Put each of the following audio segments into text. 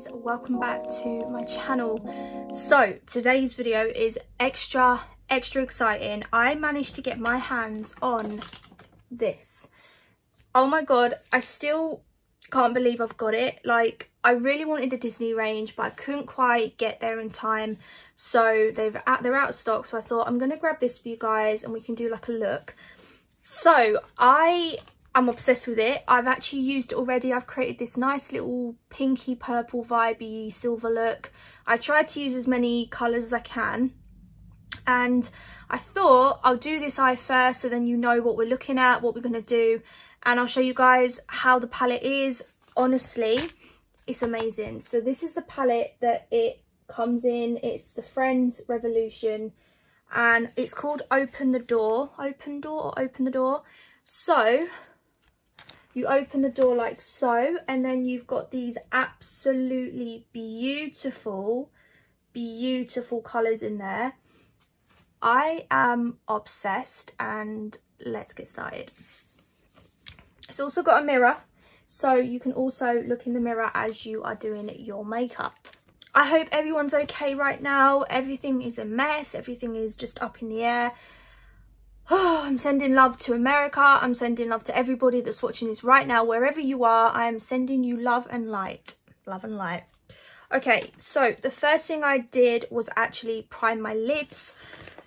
guys, welcome back to my channel. So today's video is extra exciting. I managed to get my hands on this. Oh my god, I still can't believe I've got it. Like, I really wanted the Disney range, but I couldn't quite get there in time, so they're out of stock. So I thought I'm gonna grab this for you guys and we can do like a look. So I'm obsessed with it. I've actually used it already. I've created this nice little pinky purple vibey silver look. I tried to use as many colours as I can, and I thought I'll do this eye first so then you know what we're looking at, what we're going to do, and I'll show you guys how the palette is. Honestly, it's amazing. So this is the palette that it comes in. It's the Friends Revolution and it's called Open the Door. Open the Door. So you open the door like so, and then you've got these absolutely beautiful colours in there. I am obsessed, and let's get started. It's also got a mirror, so you can also look in the mirror as you are doing your makeup. I hope everyone's okay right now. Everything is a mess. Everything is just up in the air. Oh, I'm sending love to America. I'm sending love to everybody that's watching this right now. Wherever you are, I am sending you love and light. Love and light. Okay, so the first thing I did was actually prime my lids.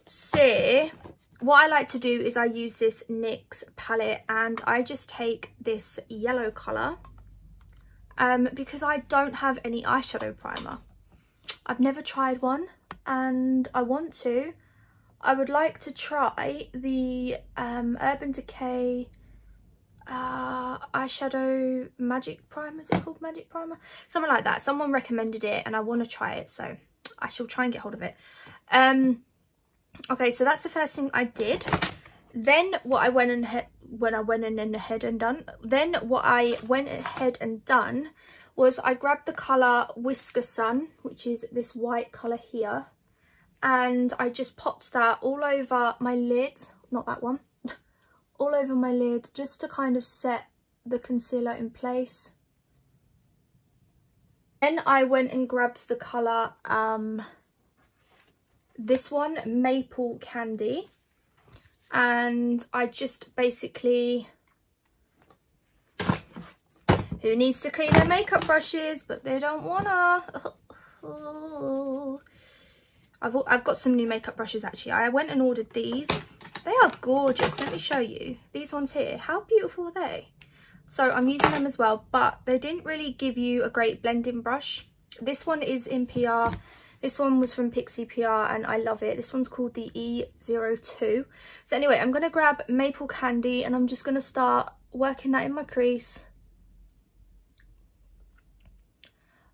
So what I like to do is I use this NYX palette and I just take this yellow colour because I don't have any eyeshadow primer. I've never tried one and I want to. I would like to try the Urban Decay eyeshadow magic primer. Is it called magic primer? Something like that. Someone recommended it and I want to try it, so I shall try and get hold of it. Okay, so that's the first thing I did. Then what I went ahead and done was I grabbed the colour Whisker Sun, which is this white colour here, and I just popped that all over my lid, not that one, all over my lid, just to kind of set the concealer in place. Then I went and grabbed the colour, this one, Maple Candy, and I just basically, who needs to clean their makeup brushes, but they don't wanna. I've got some new makeup brushes actually. I went and ordered these. They are gorgeous. Let me show you. These ones here. How beautiful are they? So I'm using them as well, but they didn't really give you a great blending brush. This one is in PR. This one was from Pixie PR and I love it. This one's called the E02. So anyway, I'm going to grab Maple Candy and I'm just going to start working that in my crease.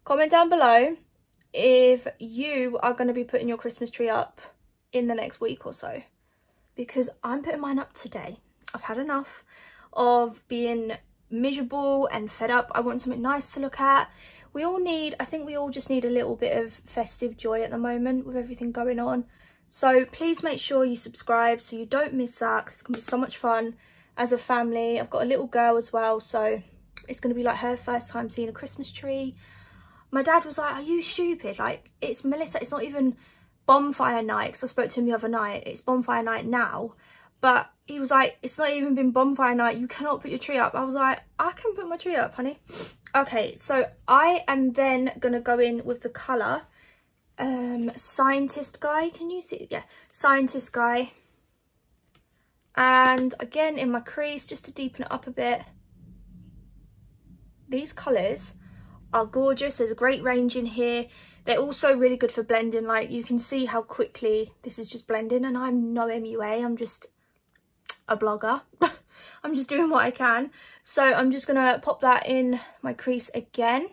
Comment down below if you are going to be putting your Christmas tree up in the next week or so, because I'm putting mine up today. I've had enough of being miserable and fed up. I want something nice to look at. I think we all just need a little bit of festive joy at the moment with everything going on. So please make sure you subscribe so you don't miss that, 'cause it's going to be so much fun as a family. I've got a little girl as well, so it's going to be like her first time seeing a Christmas tree. My dad was like, are you stupid? Like, it's Melissa, it's not even bonfire night, because I spoke to him the other night. It's bonfire night now. But he was like, it's not even been bonfire night. You cannot put your tree up. I was like, I can put my tree up, honey. Okay, so I am then going to go in with the colour Scientist Guy. Can you see it? Yeah, Scientist Guy. And again, in my crease, just to deepen it up a bit. These colours are gorgeous. There's a great range in here. They're also really good for blending. Like, you can see how quickly this is just blending, and I'm no MUA, I'm just a blogger. I'm just doing what I can. So I'm just gonna pop that in my crease again.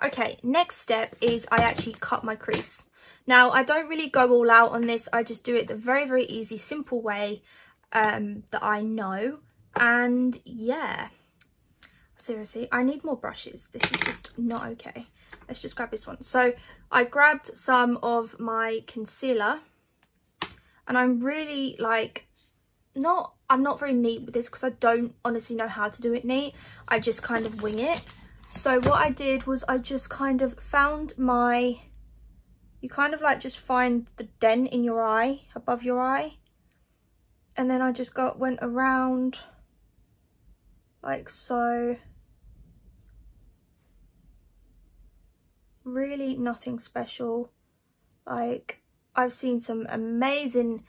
Okay, next step is I actually cut my crease. Now, I don't really go all out on this. I just do it the very easy, simple way that I know. And yeah, seriously, I need more brushes. This is just not okay. Let's just grab this one. So I grabbed some of my concealer, and I'm really like, I'm not very neat with this because I don't honestly know how to do it neat. I just kind of wing it. So what I did was I just kind of found my, you kind of like just find the dent in your eye, above your eye. And then I just went around like so. Really nothing special. Like, I've seen some amazing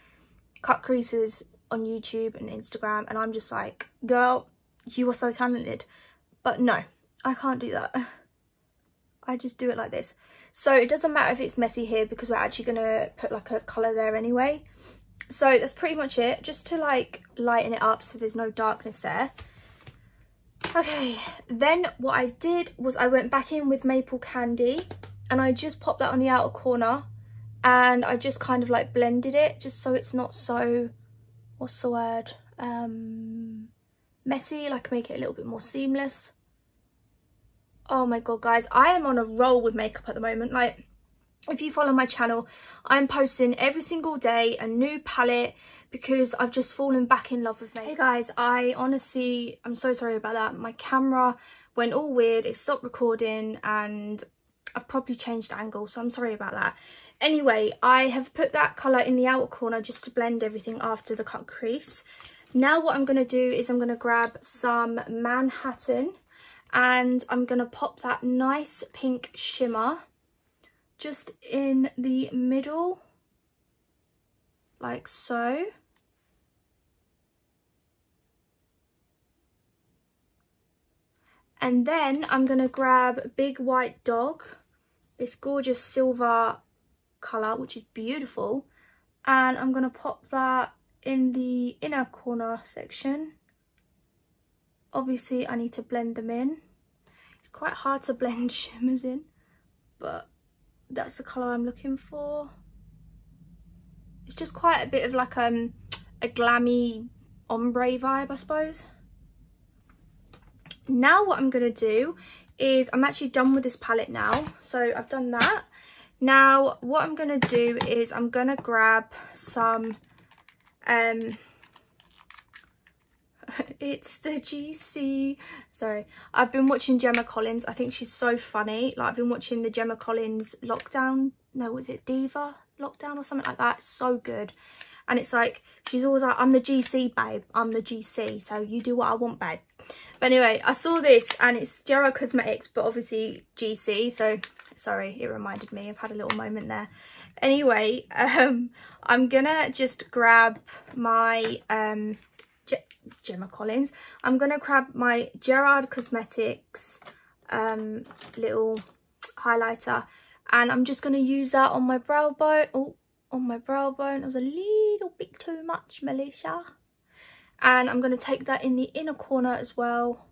cut creases on YouTube and Instagram, and I'm just like, girl, you are so talented. But no, I can't do that. I just do it like this. So it doesn't matter if it's messy here because we're actually gonna put like a colour there anyway. So that's pretty much it, just to like lighten it up so there's no darkness there. Okay, then what I did was I went back in with Maple Candy and I just popped that on the outer corner and I just kind of like blended it just so it's not so, what's the word, messy, like make it a little bit more seamless. Oh my god, guys, I am on a roll with makeup at the moment. Like, if you follow my channel, I'm posting every single day a new palette because I've just fallen back in love with makeup. Hey guys, I'm so sorry about that. My camera went all weird, it stopped recording and I've probably changed angle, so I'm sorry about that. Anyway, I have put that colour in the outer corner just to blend everything after the cut crease. Now what I'm going to do is I'm going to grab some Manhattan and I'm going to pop that nice pink shimmer just in the middle, like so. And then I'm going to grab Big White Dog, this gorgeous silver colour, which is beautiful. And I'm going to pop that in the inner corner section. Obviously, I need to blend them in. It's quite hard to blend shimmers in, but that's the colour I'm looking for. It's just quite a bit of like a glammy ombre vibe, I suppose. Now what I'm going to do is I'm actually done with this palette now. So I've done that. Now what I'm going to do is I'm going to grab some, it's the GC, sorry, I've been watching Gemma Collins. I think she's so funny. Like, I've been watching the Gemma Collins lockdown, no, was it Diva lockdown or something like that? It's so good. And it's like, she's always like, I'm the GC, babe, I'm the GC, so you do what I want, babe. But anyway, I saw this and it's Gerard Cosmetics, but obviously GC, so sorry, it reminded me. I've had a little moment there. Anyway, I'm gonna just grab my Gemma Collins. I'm gonna grab my Gerard Cosmetics little highlighter, and I'm just gonna use that on my brow bone. Oh, on my brow bone, it was a little bit too much, Melissa. And I'm going to take that in the inner corner as well.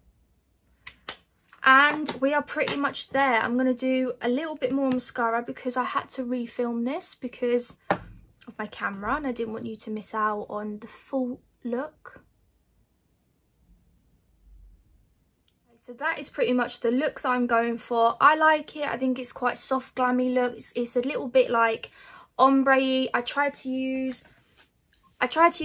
And we are pretty much there. I'm going to do a little bit more mascara because I had to refilm this because of my camera and I didn't want you to miss out on the full look. So that is pretty much the look that I'm going for. I like it. I think it's quite soft, glammy look. It's a little bit like ombre-y. I tried to use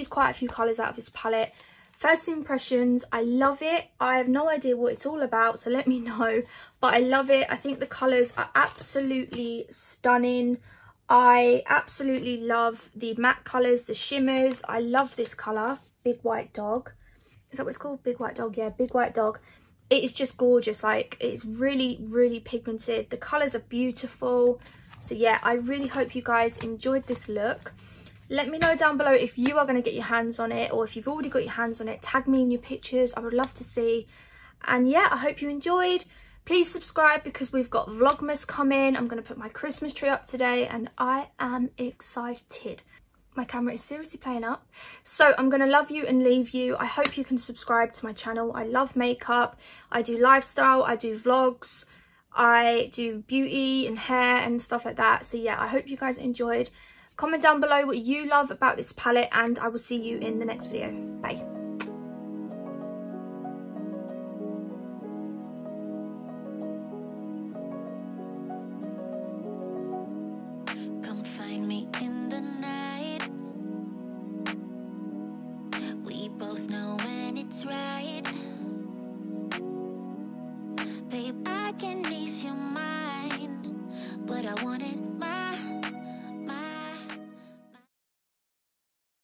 quite a few colours out of this palette. First impressions, I love it. I have no idea what it's all about, so let me know. But I love it. I think the colours are absolutely stunning. I absolutely love the matte colours, the shimmers. I love this colour, Big White Dog. Is that what it's called? Big White Dog, yeah, Big White Dog. It is just gorgeous. Like, it's really, really pigmented. The colours are beautiful. So yeah, I really hope you guys enjoyed this look. Let me know down below if you are going to get your hands on it, or if you've already got your hands on it, tag me in your pictures. I would love to see. And yeah, I hope you enjoyed. Please subscribe because we've got Vlogmas coming. I'm going to put my Christmas tree up today and I am excited. My camera is seriously playing up. So I'm going to love you and leave you. I hope you can subscribe to my channel. I love makeup. I do lifestyle. I do vlogs. I do beauty and hair and stuff like that. So yeah, I hope you guys enjoyed. Comment down below what you love about this palette and I will see you in the next video. Bye. Come find me in the night. We both know when it's right. Babe, can ease your mind, but I want it